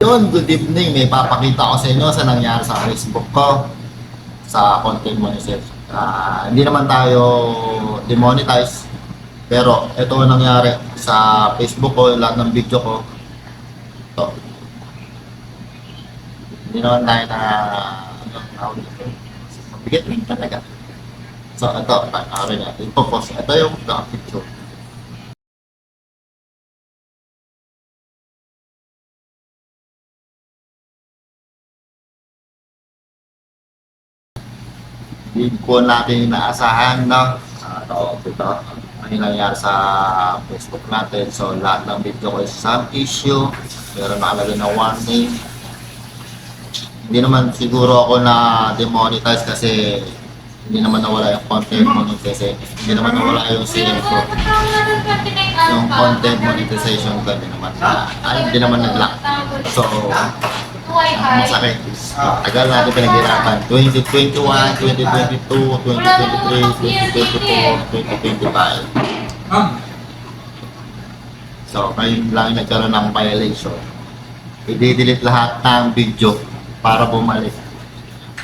Yun, good evening. May papakita ko sa inyo sa nangyari sa Facebook ko sa content monetization. Hindi naman tayo demonetize, pero ito ang nangyari sa Facebook ko, lahat ng video ko. Ito. Hindi naman tayo na mabigat rin talaga. So ito, pangarin natin. Ipopost. Ito yung picture. Hindi po natin inaasahan, no? Ito, ano yung nangyari sa Facebook natin. So, lahat ng video ko is some issue. Meron nakalagay na warning. Hindi naman siguro ako na demonetize kasi hindi naman nawala yung content monetization. Hindi naman nawala yung CM ko. Yung content monetization ko, hindi naman nag-lock. So, masakit. Tagal natin pinaghirapan. 2021, 2022, 2023, 2024, 2025. So, ngayon lang nagkaroon ng violation. I-delete lahat ng video para bumalik.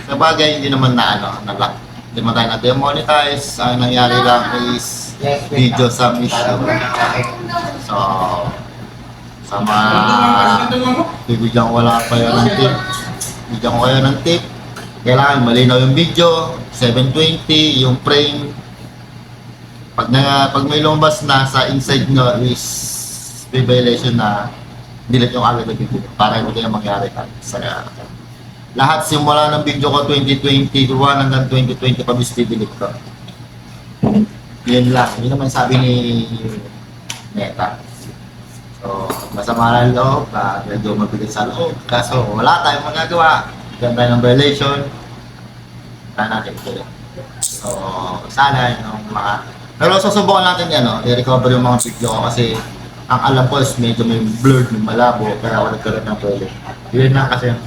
Sa bagay, hindi naman na-lock. Hindi naman tayo na-demonetize. Ang nangyari lang is video some issue. So, sa mga bibigyan ko wala pa yun ng tip. Bibigyan ko kayo ng tip. Kailangan malinaw yung video, 720, yung frame. Pag may lumabas na sa inside nyo is violation na delete yung agad na video para hindi kayo mangyari sa lahat simula ng video ko 2021 hanggang 2020 pa bis delete ko. Yun lang. Yun naman sabi ni Meta. So, masama lang loob, medyo mabigat sa loob. Kaso, wala tayong magagawa. Diyan tayo ng violation. Kaya natin ito. So, sana yung mga... Pero susubukan natin yan, no? I-recover yung mga video ko kasi ang alam ko is medyo may blurred, may malabo, kaya wala ka rin ng pwede. Yun na kasi yung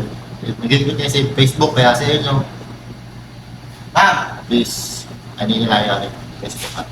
nag-ikot niya sa Facebook, kaya sa inyo. Please, ano yung Facebook at